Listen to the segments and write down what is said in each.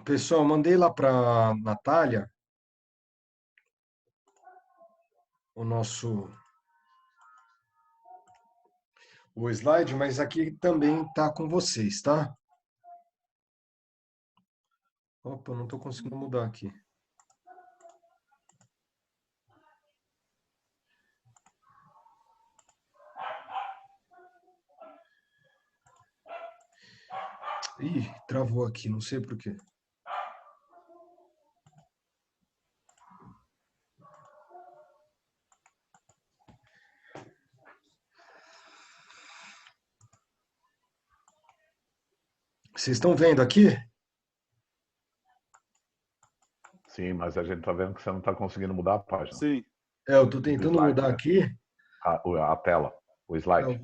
Pessoal, mandei lá para Natália o slide, mas aqui também tá com vocês, tá? Opa, não estou conseguindo mudar aqui. Ih, travou aqui, não sei por quê. Vocês estão vendo aqui? Sim, mas a gente está vendo que você não está conseguindo mudar a página. Sim. Eu estou Do tentando slide, mudar né? aqui. A tela, o slide.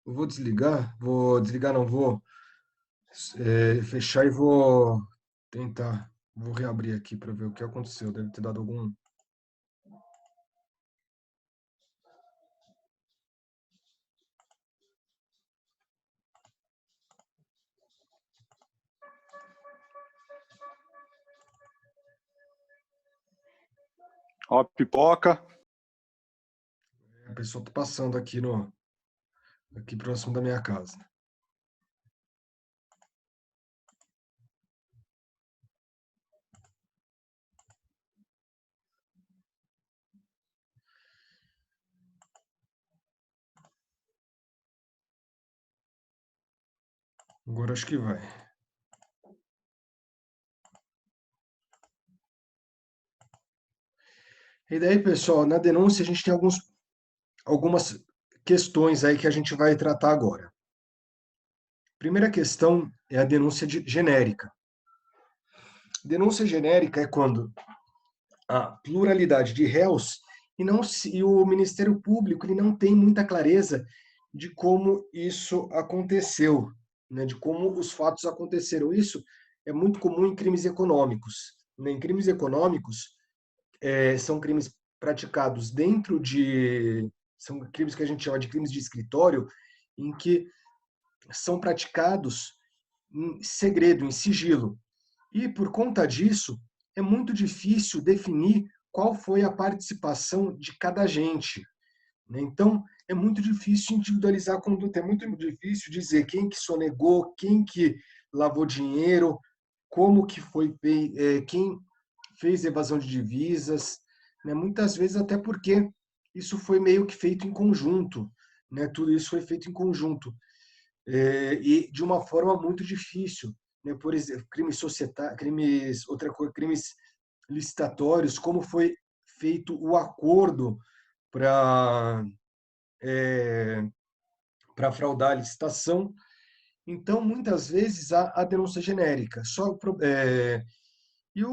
Eu vou desligar. Vou desligar, não, vou fechar e vou tentar. Vou reabrir aqui para ver o que aconteceu. Deve ter dado algum. Ó, a pipoca. A pessoa está passando aqui próximo da minha casa. Agora acho que vai. E daí, pessoal, na denúncia a gente tem algumas questões aí que a gente vai tratar agora. Primeira questão é a denúncia genérica. Denúncia genérica é quando a pluralidade de réus e o Ministério Público ele não tem muita clareza de como isso aconteceu, né, de como os fatos aconteceram. Isso é muito comum em crimes econômicos. Né? Em crimes econômicos, são crimes praticados são crimes que a gente chama de crimes de escritório, em que são praticados em segredo, em sigilo. E por conta disso, é muito difícil definir qual foi a participação de cada agente. Né? Então, é muito difícil individualizar a conduta, é muito difícil dizer quem que sonegou, quem que lavou dinheiro, como que foi, quem fez evasão de divisas, né? Muitas vezes até porque isso foi meio que feito em conjunto, né? Tudo isso foi feito em conjunto e de uma forma muito difícil, né? Por exemplo, crimes societários, crimes licitatórios, como foi feito o acordo para para fraudar a licitação. Então, muitas vezes a denúncia genérica. E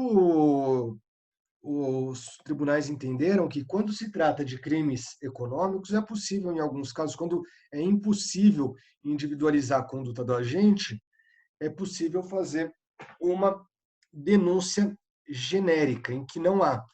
os tribunais entenderam que quando se trata de crimes econômicos, é possível, em alguns casos, quando é impossível individualizar a conduta do agente, é possível fazer uma denúncia genérica, em que não há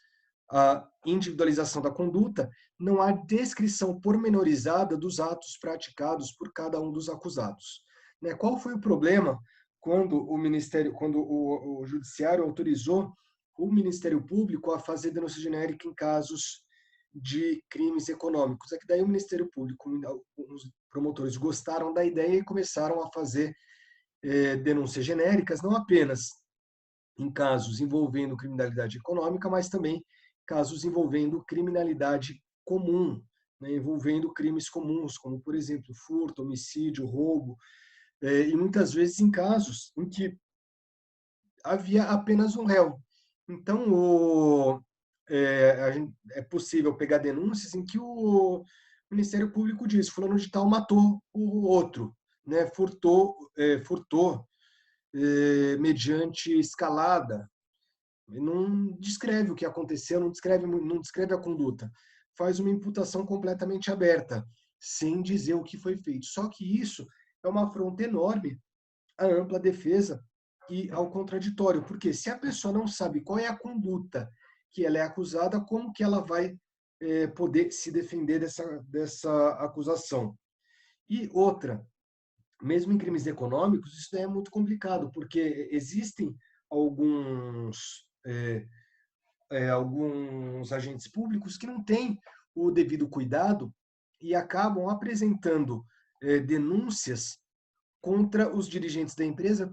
a individualização da conduta, não há descrição pormenorizada dos atos praticados por cada um dos acusados. Né? Qual foi o problema quando o Judiciário autorizou o Ministério Público a fazer denúncia genérica em casos de crimes econômicos? É que daí o Ministério Público, os promotores gostaram da ideia e começaram a fazer denúncias genéricas, não apenas em casos envolvendo criminalidade econômica, mas também casos envolvendo criminalidade comum, né, envolvendo crimes comuns, como, por exemplo, furto, homicídio, roubo, e muitas vezes em casos em que havia apenas um réu. Então, é possível pegar denúncias em que o Ministério Público diz: fulano de tal matou o outro, né, furtou mediante escalada, não descreve o que aconteceu, não descreve a conduta, faz uma imputação completamente aberta, sem dizer o que foi feito. Só que isso é uma afronta enorme à ampla defesa e ao contraditório, porque se a pessoa não sabe qual é a conduta que ela é acusada, como que ela vai poder se defender dessa acusação? E outra, mesmo em crimes econômicos, isso é muito complicado, porque existem alguns agentes públicos que não têm o devido cuidado e acabam apresentando denúncias contra os dirigentes da empresa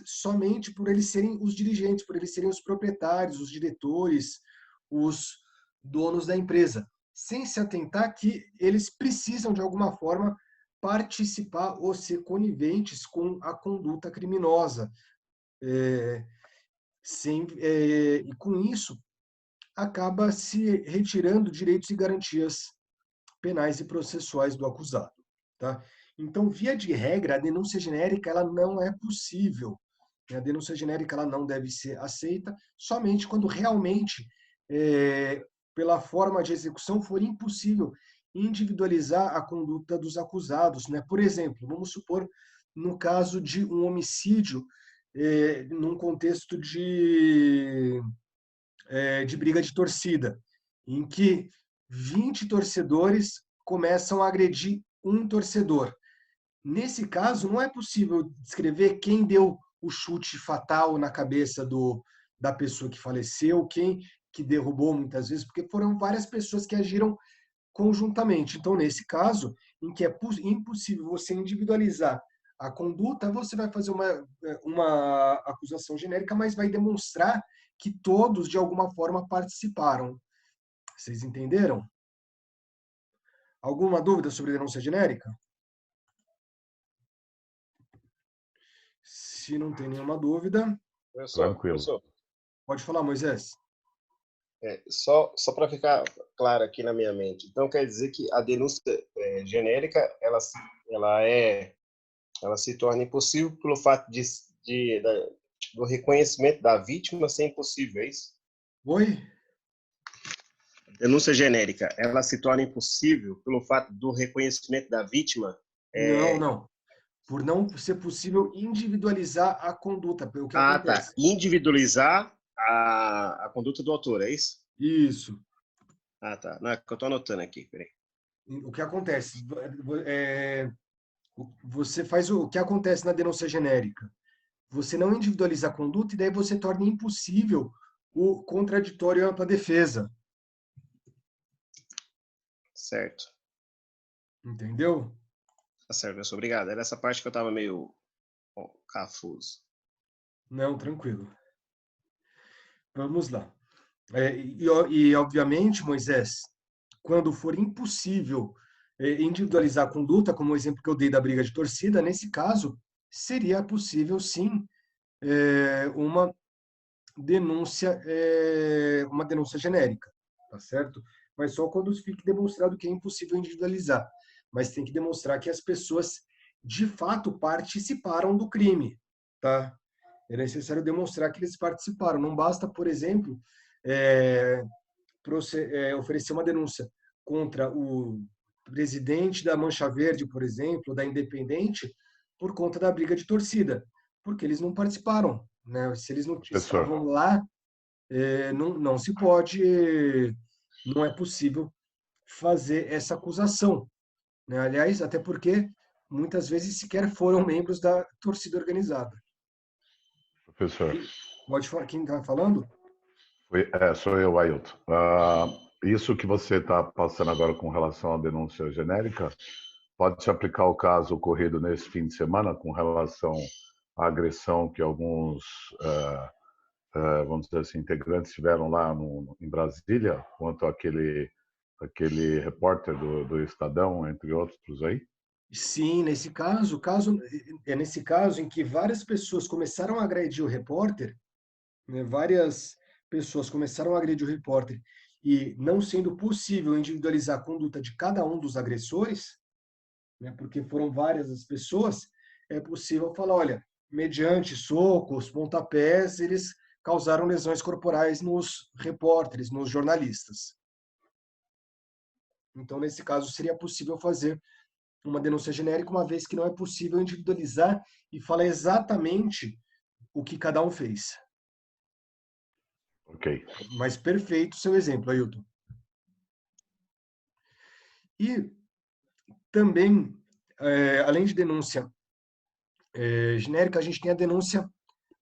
somente por eles serem os dirigentes, por eles serem os proprietários, os diretores, os donos da empresa, sem se atentar que eles precisam, de alguma forma, participar ou ser coniventes com a conduta criminosa. E com isso, acaba se retirando direitos e garantias penais e processuais do acusado. Tá? Então, via de regra, a denúncia genérica ela não é possível. A denúncia genérica ela não deve ser aceita somente quando realmente, pela forma de execução, for impossível individualizar a conduta dos acusados. Né? Por exemplo, vamos supor, no caso de um homicídio, num contexto de briga de torcida, em que 20 torcedores começam a agredir um torcedor. Nesse caso, não é possível descrever quem deu o chute fatal na cabeça da pessoa que faleceu, quem que derrubou muitas vezes, porque foram várias pessoas que agiram conjuntamente. Então, nesse caso, em que é impossível você individualizar a conduta, você vai fazer uma acusação genérica, mas vai demonstrar que todos, de alguma forma, participaram. Vocês entenderam? Alguma dúvida sobre denúncia genérica? Se não tem nenhuma dúvida, Tranquilo. pode falar, Moisés. Só para ficar claro aqui na minha mente. Então, quer dizer que a denúncia genérica, ela se torna impossível pelo fato do reconhecimento da vítima ser impossível, é isso? Oi? Denúncia genérica, ela se torna impossível pelo fato do reconhecimento da vítima? Não. Por não ser possível individualizar a conduta. O que acontece? Tá. Individualizar a conduta do autor, é isso? Isso. Tá. Não, é que eu estou anotando aqui, peraí. O que acontece? Você faz o que acontece na denúncia genérica. Você não individualiza a conduta e daí você torna impossível o contraditório e a ampla defesa. Certo. Entendeu? Tá certo, professor. Obrigado. Era essa parte que eu estava meio cafuso. Não, tranquilo. Vamos lá. Obviamente, Moisés, quando for impossível individualizar a conduta, como o exemplo que eu dei da briga de torcida, nesse caso, seria possível, sim, uma denúncia genérica, tá certo? Mas só quando fique demonstrado que é impossível individualizar. Mas tem que demonstrar que as pessoas, de fato, participaram do crime, tá? É necessário demonstrar que eles participaram. Não basta, por exemplo, oferecer uma denúncia contra o presidente da Mancha Verde, por exemplo, da Independente, por conta da briga de torcida, porque eles não participaram, né? Se eles não estavam lá, não se pode, não é possível fazer essa acusação, né? Aliás, até porque muitas vezes sequer foram membros da torcida organizada. Professor. Pode falar, quem está falando? Sou eu, Ailton. Isso que você está passando agora com relação à denúncia genérica, pode se aplicar ao caso ocorrido nesse fim de semana com relação à agressão que alguns, vamos dizer assim, integrantes tiveram lá em Brasília, quanto aquele repórter do Estadão, entre outros aí? Sim, nesse caso é nesse caso em que várias pessoas começaram a agredir o repórter, né, várias pessoas começaram a agredir o repórter e não sendo possível individualizar a conduta de cada um dos agressores, né, porque foram várias as pessoas, é possível falar, olha, mediante socos, pontapés, eles causaram lesões corporais nos repórteres, nos jornalistas. Então, nesse caso, seria possível fazer uma denúncia genérica, uma vez que não é possível individualizar e falar exatamente o que cada um fez. Ok. Mas perfeito o seu exemplo, Ailton. E também, além de denúncia genérica, a gente tem a denúncia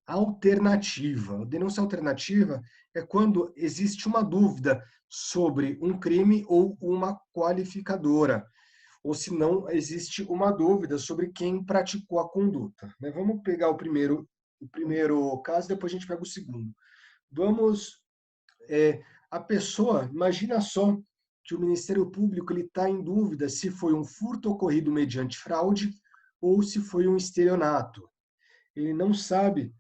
alternativa. A denúncia alternativa é quando existe uma dúvida sobre um crime ou uma qualificadora, ou se não existe uma dúvida sobre quem praticou a conduta. Vamos pegar o primeiro caso, depois a gente pega o segundo. A pessoa, imagina só que o Ministério Público está em dúvida se foi um furto ocorrido mediante fraude ou se foi um estelionato. Ele não sabe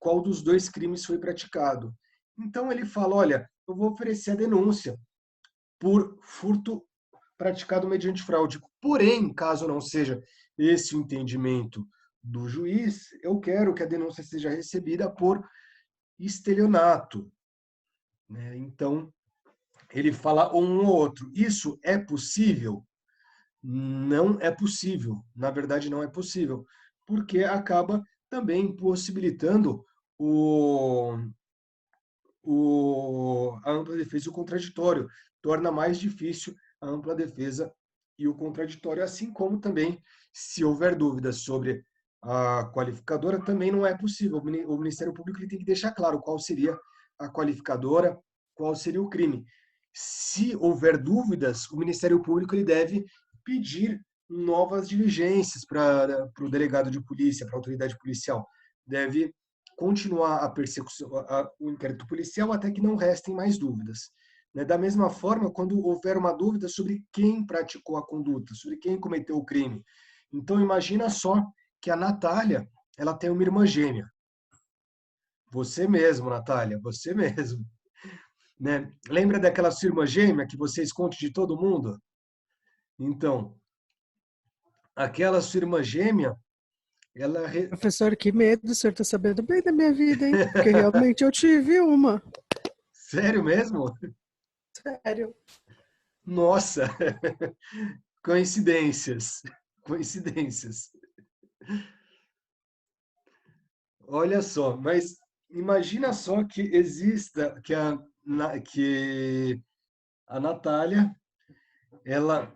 qual dos dois crimes foi praticado. Então ele fala, olha, eu vou oferecer a denúncia por furto praticado mediante fraude. Porém, caso não seja esse o entendimento do juiz, eu quero que a denúncia seja recebida por estelionato. Então, ele fala um ou outro. Isso é possível? Não é possível. Na verdade, não é possível, porque acaba também possibilitando a ampla defesa e o contraditório. Torna mais difícil a ampla defesa e o contraditório, assim como também, se houver dúvidas sobre a qualificadora, também não é possível. O Ministério Público ele tem que deixar claro qual seria a qualificadora, qual seria o crime. Se houver dúvidas, o Ministério Público ele deve pedir novas diligências para o delegado de polícia, para a autoridade policial. Deve continuar a persecução, o inquérito policial até que não restem mais dúvidas. Da mesma forma, quando houver uma dúvida sobre quem praticou a conduta, sobre quem cometeu o crime. Então, imagina só que a Natália, ela tem uma irmã gêmea. Você mesmo, Natália, você mesmo. Lembra daquela sua irmã gêmea que você esconde de todo mundo? Então, aquela sua irmã gêmea, ela... Professor, que medo, o senhor está sabendo bem da minha vida, hein? Porque realmente eu tive uma. Sério mesmo? Sério. Nossa! Coincidências. Coincidências. Olha só, mas imagina só que exista, que a Natália, ela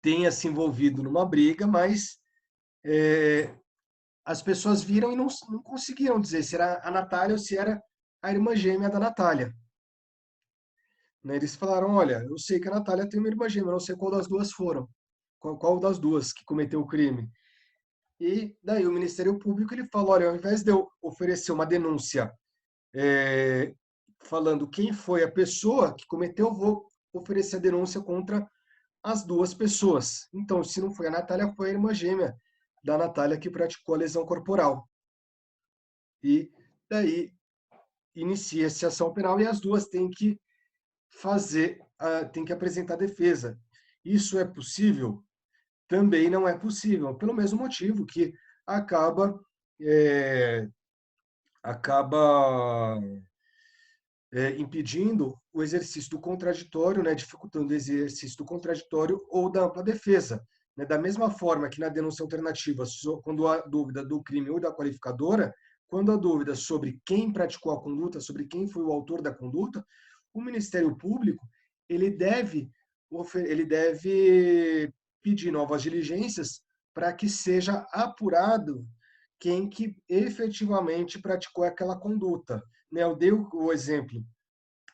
tenha se envolvido numa briga, mas as pessoas viram e não conseguiram dizer se era a Natália ou se era a irmã gêmea da Natália. Eles falaram, olha, eu sei que a Natália tem uma irmã gêmea, não sei qual das duas foram, qual das duas que cometeu o crime. E daí o Ministério Público ele falou, olha, ao invés de eu oferecer uma denúncia falando quem foi a pessoa que cometeu, eu vou oferecer a denúncia contra as duas pessoas. Então, se não foi a Natália, foi a irmã gêmea da Natália que praticou a lesão corporal. E daí inicia-se a ação penal e as duas têm que têm que apresentar defesa. Isso é possível? Também não é possível, pelo mesmo motivo que acaba impedindo o exercício do contraditório, dificultando o exercício do contraditório ou da ampla defesa. Da mesma forma que na denúncia alternativa, quando há dúvida do crime ou da qualificadora, quando há dúvida sobre quem praticou a conduta, sobre quem foi o autor da conduta, o Ministério Público ele deve pedir novas diligências para que seja apurado quem que efetivamente praticou aquela conduta. Eu dei o exemplo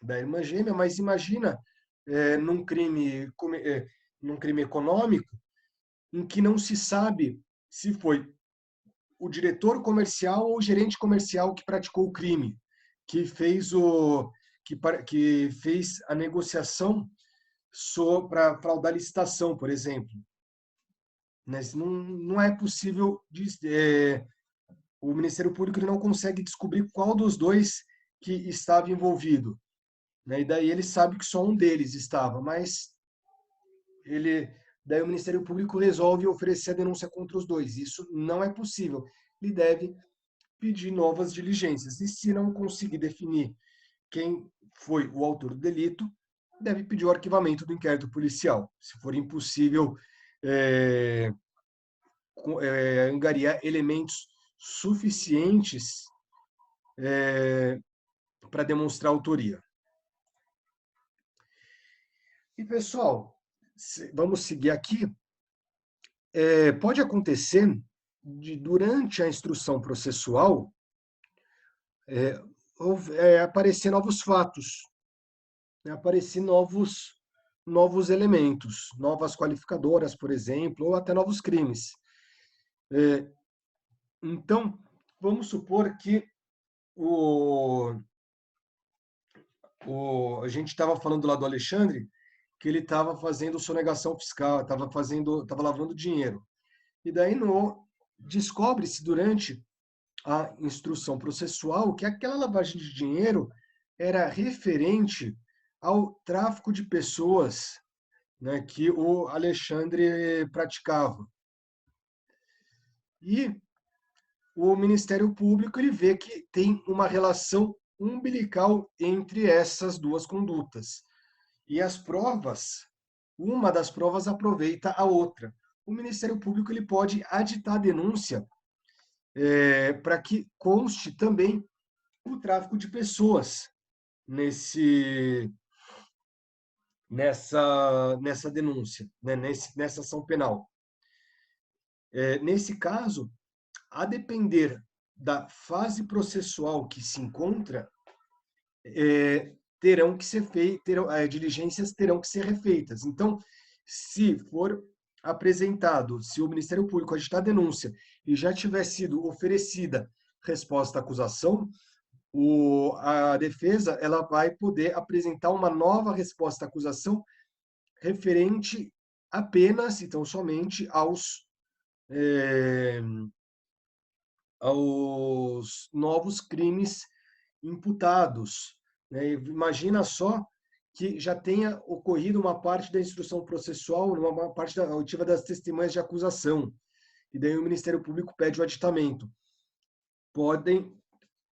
da irmã gêmea, mas imagina num crime econômico em que não se sabe se foi o diretor comercial ou o gerente comercial que praticou o crime, que fez que fez a negociação para fraudar a licitação, por exemplo. Mas não é possível o Ministério Público ele não consegue descobrir qual dos dois que estava envolvido. E daí ele sabe que só um deles estava, mas daí o Ministério Público resolve oferecer a denúncia contra os dois. Isso não é possível. Ele deve pedir novas diligências. E se não conseguir definir quem foi o autor do delito, deve pedir o arquivamento do inquérito policial. Se for impossível angariar elementos suficientes para demonstrar autoria. E, pessoal, vamos seguir aqui. Pode acontecer durante a instrução processual, aparecer novos fatos, né, aparecer novos elementos, novas qualificadoras, por exemplo, ou até novos crimes. Então, vamos supor que a gente estava falando lá do Alexandre, que ele estava fazendo sonegação fiscal, estava lavando dinheiro. E daí descobre-se durante a instrução processual que aquela lavagem de dinheiro era referente ao tráfico de pessoas, né, que o Alexandre praticava. E o Ministério Público ele vê que tem uma relação umbilical entre essas duas condutas. E as provas, uma das provas aproveita a outra. O Ministério Público ele pode aditar denúncia para que conste também o tráfico de pessoas nessa denúncia, né? Nessa ação penal. Nesse caso, a depender da fase processual que se encontra, terão que ser feitas, diligências terão que ser refeitas. Então, se for apresentado, se o Ministério Público agitar denúncia e já tiver sido oferecida resposta à acusação, a defesa ela vai poder apresentar uma nova resposta à acusação referente apenas, então somente aos novos crimes imputados, né? Imagina só que já tenha ocorrido uma parte da instrução processual, uma parte da auditiva das testemunhas de acusação, e daí o Ministério Público pede o aditamento.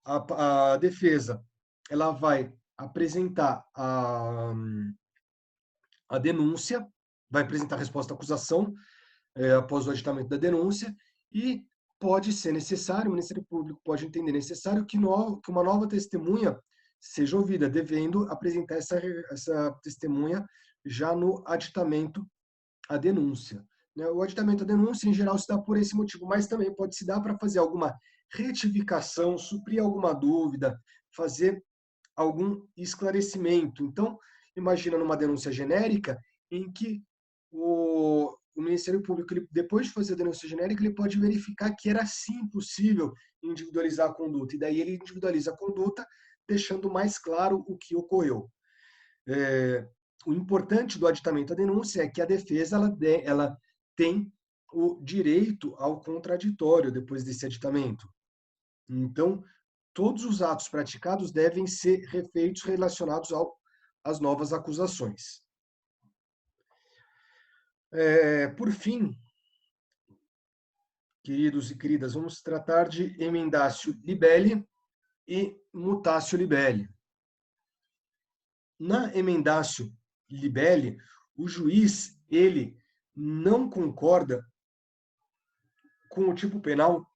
A defesa ela vai apresentar a denúncia, vai apresentar a resposta à acusação após o aditamento da denúncia, e pode ser necessário, o Ministério Público pode entender necessário que uma nova testemunha seja ouvida, devendo apresentar essa testemunha já no aditamento à denúncia. O aditamento à denúncia, em geral, se dá por esse motivo, mas também pode se dar para fazer alguma retificação, suprir alguma dúvida, fazer algum esclarecimento. Então, imagina numa denúncia genérica em que o Ministério Público, depois de fazer a denúncia genérica, ele pode verificar que era sim possível individualizar a conduta, e daí ele individualiza a conduta, deixando mais claro o que ocorreu. O importante do aditamento à denúncia é que a defesa ela tem o direito ao contraditório depois desse aditamento. Então, todos os atos praticados devem ser refeitos relacionados às novas acusações. Por fim, queridos e queridas, vamos tratar de emendatio libelli e mutatio libelli. Na emendatio libelli, o juiz ele não concorda com o tipo penal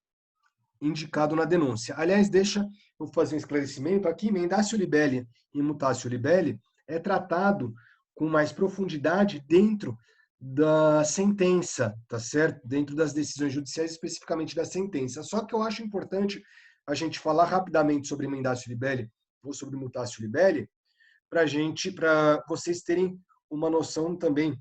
indicado na denúncia. Aliás, deixa eu fazer um esclarecimento aqui. Emendatio libelli e mutatio libelli é tratado com mais profundidade dentro da sentença, tá certo? Dentro das decisões judiciais, especificamente da sentença. Só que eu acho importante a gente falar rapidamente sobre emendatio libelli ou sobre mutatio libelli, para vocês terem uma noção também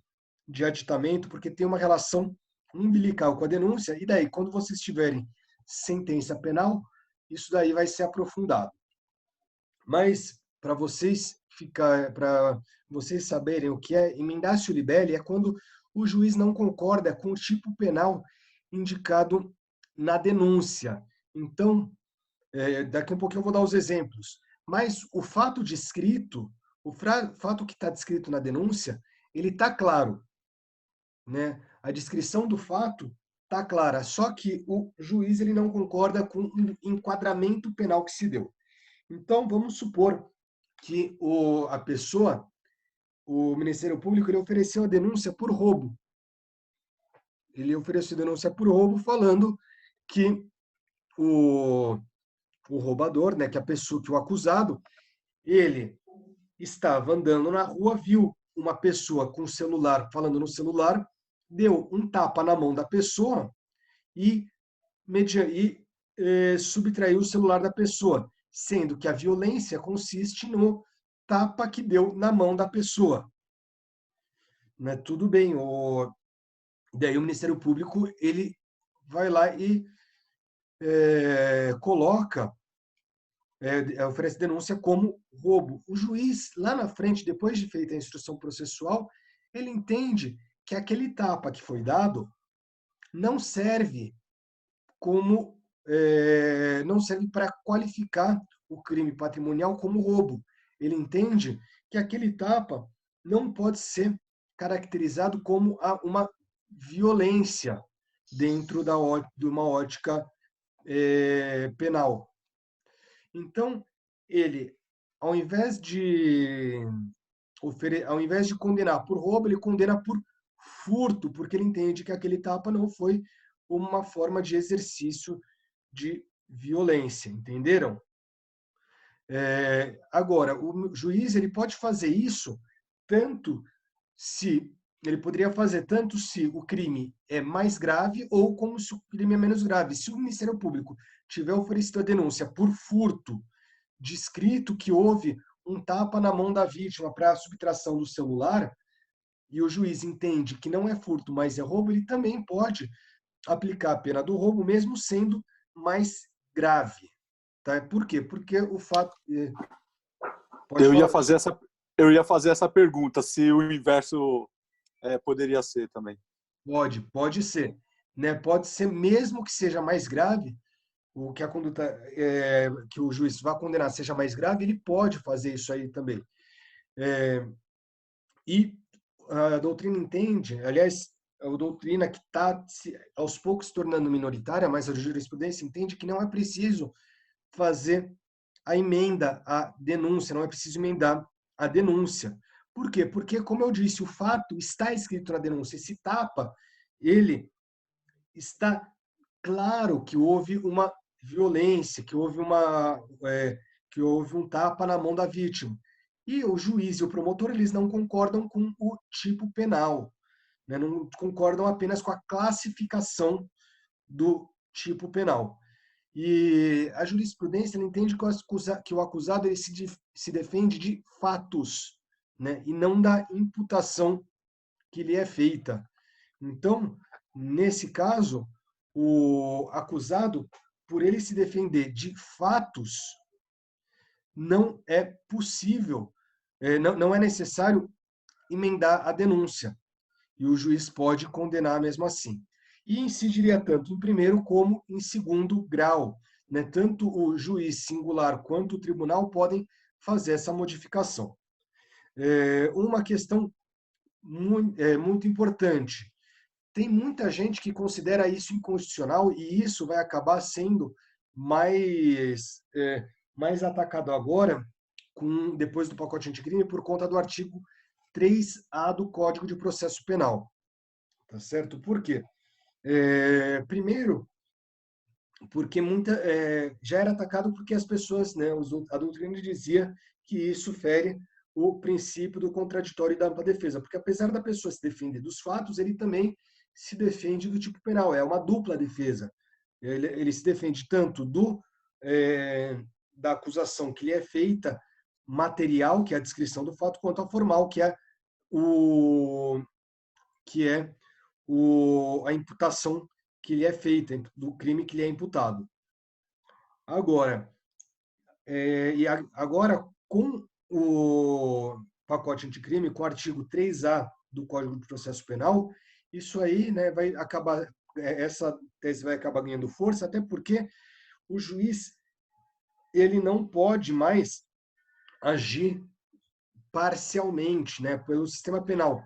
de aditamento, porque tem uma relação umbilical com a denúncia, e daí, quando vocês tiverem sentença penal, isso daí vai ser aprofundado. Mas, para vocês saberem o que é emendatio libelli, é quando o juiz não concorda com o tipo penal indicado na denúncia. Então, daqui a um pouquinho eu vou dar os exemplos. Mas o fato descrito, o fato que está descrito na denúncia, ele está claro, né? A descrição do fato está clara, só que o juiz ele não concorda com o enquadramento penal que se deu. Então, vamos supor que a pessoa, o Ministério Público, ele ofereceu a denúncia por roubo. Ele ofereceu a denúncia por roubo, falando que o roubador, né, que o acusado, ele estava andando na rua, viu uma pessoa com o celular, falando no celular, deu um tapa na mão da pessoa e subtraiu o celular da pessoa, sendo que a violência consiste no tapa que deu na mão da pessoa. Né? Tudo bem, daí o Ministério Público ele vai lá e coloca, oferece denúncia como roubo. O juiz, lá na frente, depois de feita a instrução processual, ele entende que aquele tapa que foi dado não serve não serve para qualificar o crime patrimonial como roubo. Ele entende que aquele tapa não pode ser caracterizado como uma violência dentro de uma ótica penal. Então, ele, ao invés de condenar por roubo, ele condena por furto, porque ele entende que aquele tapa não foi uma forma de exercício de violência, entenderam? Agora, o juiz ele pode fazer isso ele poderia fazer tanto se o crime é mais grave ou como se o crime é menos grave. Se o Ministério Público tiver oferecido a denúncia por furto, descrito que houve um tapa na mão da vítima para a subtração do celular, e o juiz entende que não é furto, mas é roubo, ele também pode aplicar a pena do roubo, mesmo sendo mais grave. Tá? Por quê? Porque o fato... Eu ia fazer essa pergunta, se o inverso poderia ser também. Pode ser. Né? Pode ser, mesmo que seja mais grave, que a conduta que o juiz vai condenar seja mais grave, ele pode fazer isso aí também. E a doutrina entende, aliás, a doutrina que está aos poucos se tornando minoritária, mas a jurisprudência entende que não é preciso fazer a emenda à denúncia, não é preciso emendar a denúncia. Por quê? Porque, como eu disse, o fato está escrito na denúncia. Esse tapa, ele está claro que houve uma violência, que houve um tapa na mão da vítima. E o juiz e o promotor, eles não concordam com o tipo penal, né? Não concordam apenas com a classificação do tipo penal. E a jurisprudência entende que o acusado ele se defende de fatos, né? E não da imputação que lhe é feita. Então, nesse caso, o acusado, por ele se defender de fatos, não é possível, não é necessário emendar a denúncia. E o juiz pode condenar mesmo assim. E incidiria tanto em primeiro como em segundo grau. Né? Tanto o juiz singular quanto o tribunal podem fazer essa modificação. Uma questão muito importante. Tem muita gente que considera isso inconstitucional e isso vai acabar sendo mais atacado agora, depois do pacote anticrime, por conta do artigo 3A do Código de Processo Penal. Tá certo? Por quê? Primeiro, porque já era atacado porque as pessoas, né, a doutrina dizia que isso fere o princípio do contraditório e da ampla defesa, porque apesar da pessoa se defender dos fatos, ele também se defende do tipo penal, é uma dupla defesa. Ele se defende tanto da acusação que lhe é feita, material, que é a descrição do fato, quanto a formal, que é a imputação que lhe é feita, do crime que lhe é imputado. Agora, com o pacote anticrime, com o artigo 3A do Código de Processo Penal, isso aí, né, vai acabar, essa tese vai acabar ganhando força, até porque o juiz ele não pode mais agir parcialmente, né, pelo sistema penal,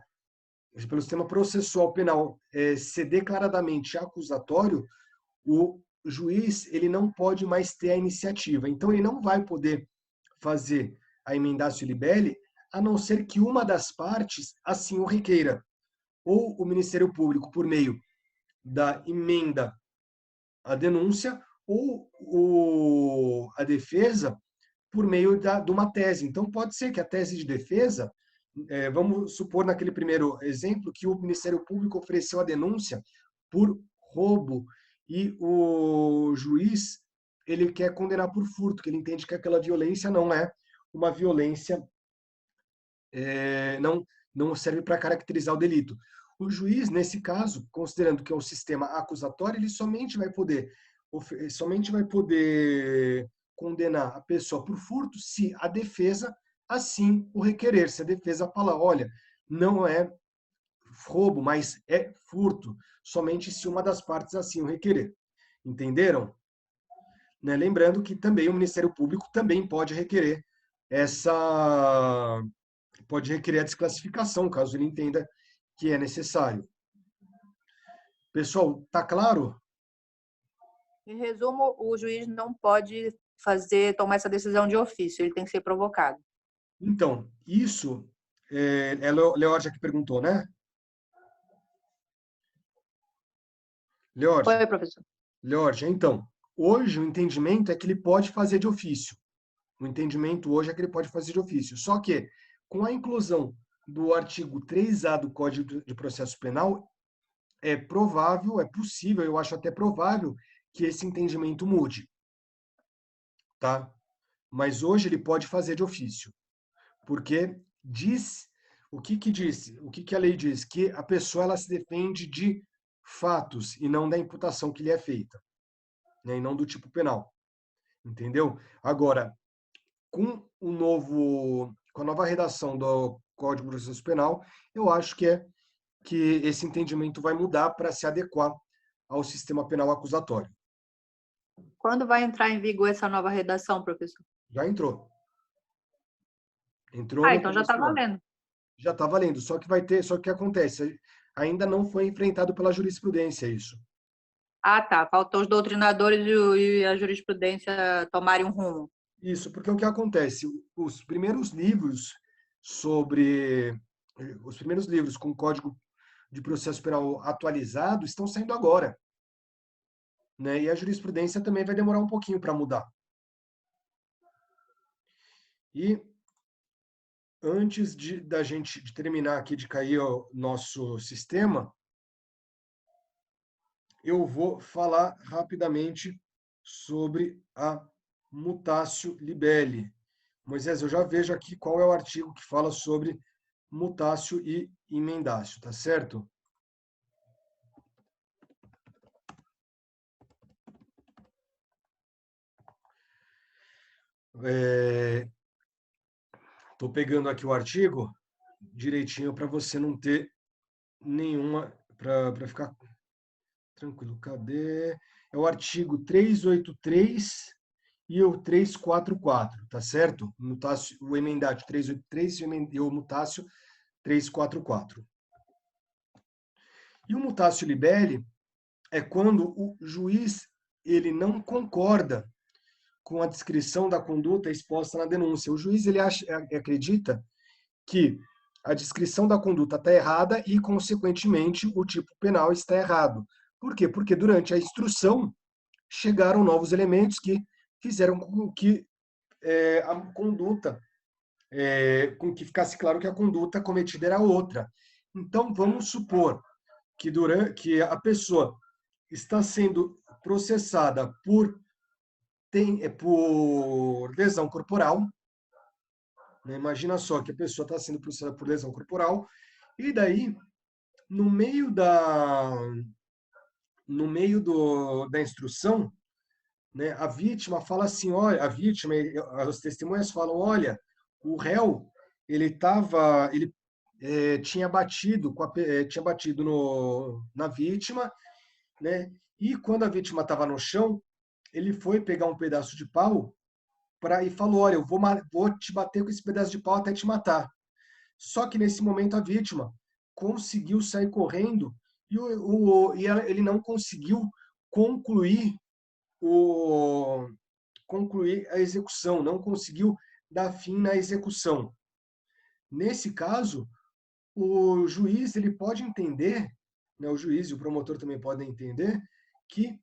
pelo sistema processual penal ser declaradamente acusatório, o juiz ele não pode mais ter a iniciativa. Então, ele não vai poder fazer a emendatio libelli, a não ser que uma das partes assim o requeira. Ou o Ministério Público, por meio da emenda à denúncia, ou a defesa, por meio de uma tese. Então, pode ser que a tese de defesa, vamos supor naquele primeiro exemplo, que o Ministério Público ofereceu a denúncia por roubo e o juiz ele quer condenar por furto, que ele entende que aquela violência não é uma violência, não serve para caracterizar o delito. O juiz, nesse caso, considerando que é um sistema acusatório, ele somente vai poder condenar a pessoa por furto se a defesa assim o requerer. Se a defesa falar, olha, não é roubo, mas é furto, somente se uma das partes assim o requerer. Entenderam? Né? Lembrando que também o Ministério Público também pode requerer a desclassificação, caso ele entenda que é necessário. Pessoal, tá claro? Em resumo, o juiz não pode tomar essa decisão de ofício, ele tem que ser provocado. Então, isso é Leórgia que perguntou, né? Leórgia, Oi, professor. então, hoje o entendimento é que ele pode fazer de ofício. O entendimento hoje é que ele pode fazer de ofício. Só que, com a inclusão do artigo 3A do Código de Processo Penal, é provável, é possível, eu acho até provável, que esse entendimento mude. Tá? Mas hoje ele pode fazer de ofício. Porque diz, o que a lei diz? Que a pessoa ela se defende de fatos e não da imputação que lhe é feita, né? E não do tipo penal. Entendeu? Agora, com a nova redação do Código de Processo Penal, eu acho que esse entendimento vai mudar para se adequar ao sistema penal acusatório. Quando vai entrar em vigor essa nova redação, professor? Já entrou. Entrou no Então já está valendo. Já está valendo, só que acontece, ainda não foi enfrentado pela jurisprudência isso. Ah, tá. Faltou os doutrinadores e a jurisprudência tomarem um rumo. Isso, porque o que acontece? Os primeiros livros com o Código de Processo Penal atualizado estão saindo agora. Né? E a jurisprudência também vai demorar um pouquinho para mudar. E antes da gente terminar aqui de cair o nosso sistema, eu vou falar rapidamente sobre a mutatio libelli. Moisés, eu já vejo aqui qual é o artigo que fala sobre mutatio e emendatio, tá certo? Estou pegando aqui o artigo direitinho para você não ter nenhuma, para ficar tranquilo. Cadê? É o artigo 383 e o 344, tá certo? O emendatio 383 e o mutatio 344. E o mutatio libelli é quando o juiz ele não concorda com a descrição da conduta exposta na denúncia. O juiz ele acredita que a descrição da conduta está errada e, consequentemente, o tipo penal está errado. Por quê? Porque durante a instrução chegaram novos elementos que fizeram com que a conduta, com que ficasse claro que a conduta cometida era outra. Então, vamos supor que a pessoa está sendo processada por lesão corporal. Né? Imagina só que a pessoa está sendo processada por lesão corporal e daí, no meio da instrução, né, a vítima fala assim, olha, as testemunhas falam, olha, o réu, ele tinha batido na vítima, né? E quando a vítima estava no chão, ele foi pegar um pedaço de pau e falou, olha, eu vou te bater com esse pedaço de pau até te matar. Só que nesse momento a vítima conseguiu sair correndo e ele não conseguiu concluir a execução, não conseguiu dar fim na execução. Nesse caso, o juiz ele pode entender, né, o juiz e o promotor também podem entender que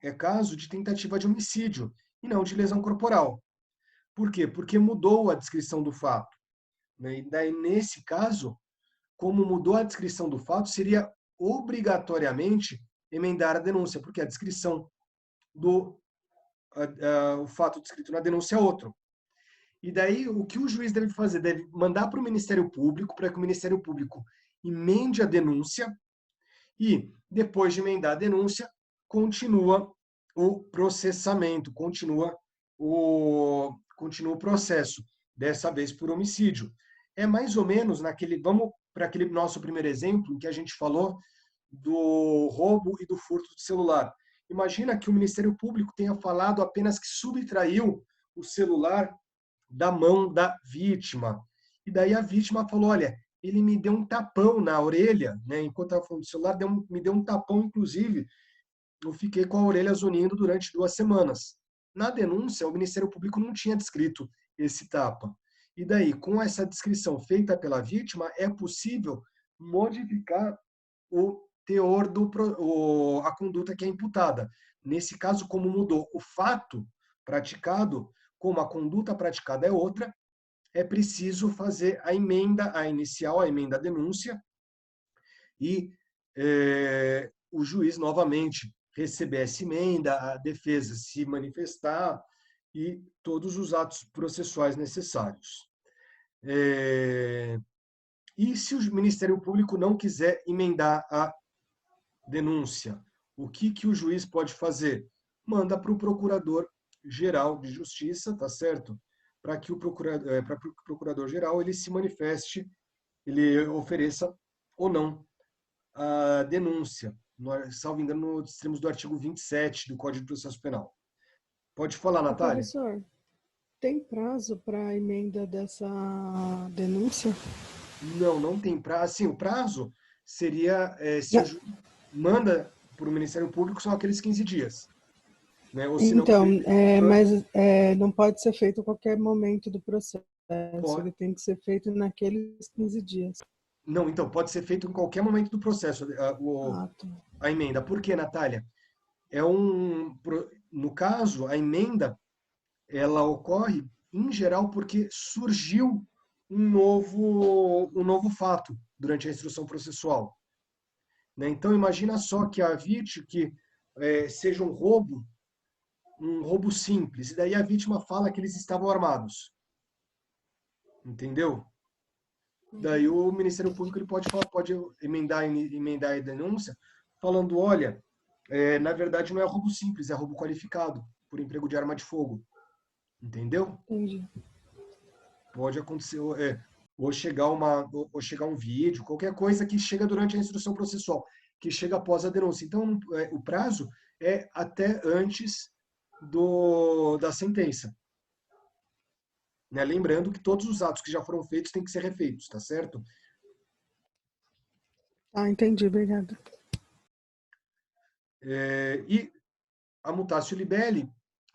é caso de tentativa de homicídio e não de lesão corporal. Por quê? Porque mudou a descrição do fato. Né? E daí, nesse caso, como mudou a descrição do fato, seria obrigatoriamente emendar a denúncia, porque a descrição o fato descrito na denúncia é outro. E daí, o que o juiz deve fazer? Deve mandar para o Ministério Público, para que o Ministério Público emende a denúncia e, depois de emendar a denúncia, continua o processamento, continua o processo, dessa vez por homicídio. É mais ou menos vamos para aquele nosso primeiro exemplo, em que a gente falou do roubo e do furto de celular. Imagina que o Ministério Público tenha falado apenas que subtraiu o celular da mão da vítima. E daí a vítima falou, olha, ele me deu um tapão na orelha, né? Enquanto estava falando do celular, me deu um tapão, inclusive, eu fiquei com a orelha zunindo durante 2 semanas. Na denúncia, o Ministério Público não tinha descrito esse tapa. E daí, com essa descrição feita pela vítima, é possível modificar o teor a conduta que é imputada. Nesse caso, como mudou o fato praticado, como a conduta praticada é outra, é preciso fazer a emenda, a inicial, a emenda à denúncia, e o juiz novamente receber essa emenda, a defesa se manifestar e todos os atos processuais necessários. E se o Ministério Público não quiser emendar a denúncia, o que o juiz pode fazer? Manda para o Procurador-Geral de Justiça, tá certo? Para que o Procurador-Geral ele se manifeste, ele ofereça ou não a denúncia, salvo engano, nos termos do artigo 27 do Código de Processo Penal. Pode falar, Natália. Professor, tem prazo para a emenda dessa denúncia? Não tem prazo. Assim, o prazo seria, se o juiz manda para o Ministério Público, são aqueles 15 dias. Né? Ou se Então, não, mas não pode ser feito a qualquer momento do processo. Pode. Ele tem que ser feito naqueles 15 dias. Não, então, pode ser feito em qualquer momento do processo, a emenda. Por quê, Natália? No caso, a emenda, ela ocorre, em geral, porque surgiu um novo fato durante a instrução processual. Né? Então, imagina só que a vítima, seja um roubo simples, e daí a vítima fala que eles estavam armados. Entendeu? Daí o Ministério Público ele pode emendar a denúncia, falando, olha, na verdade não é roubo simples, é roubo qualificado, por emprego de arma de fogo. Entendeu? Entendi. Pode acontecer, ou chegar um vídeo, qualquer coisa que chega durante a instrução processual, que chega após a denúncia. Então, o prazo é até antes da sentença. Né? Lembrando que todos os atos que já foram feitos têm que ser refeitos, tá certo? Entendi, obrigada. E a mutatio libelli,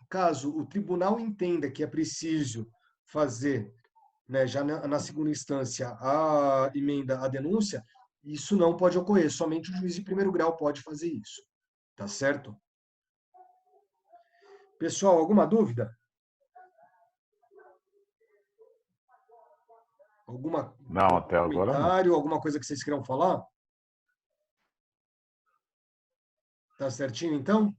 caso o tribunal entenda que é preciso fazer, né, já na segunda instância, a emenda à denúncia, isso não pode ocorrer, somente o juiz de primeiro grau pode fazer isso, tá certo? Pessoal, alguma dúvida? Não, até agora não. Alguma coisa que vocês queiram falar? Tá certinho, então?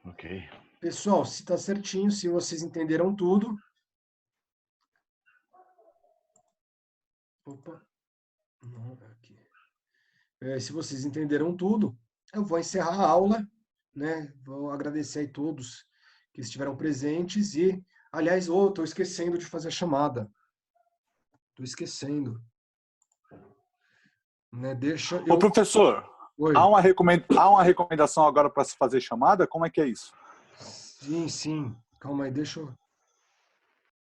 Ok. Pessoal, se tá certinho, se vocês entenderam tudo... Opa. Não, aqui. Se vocês entenderam tudo, eu vou encerrar a aula, né? Vou agradecer a todos que estiveram presentes e, aliás, estou esquecendo de fazer a chamada. Estou esquecendo. Né? Ô, professor, Oi. há uma recomendação agora para se fazer chamada? Como é que é isso? Sim. Calma aí, deixa eu...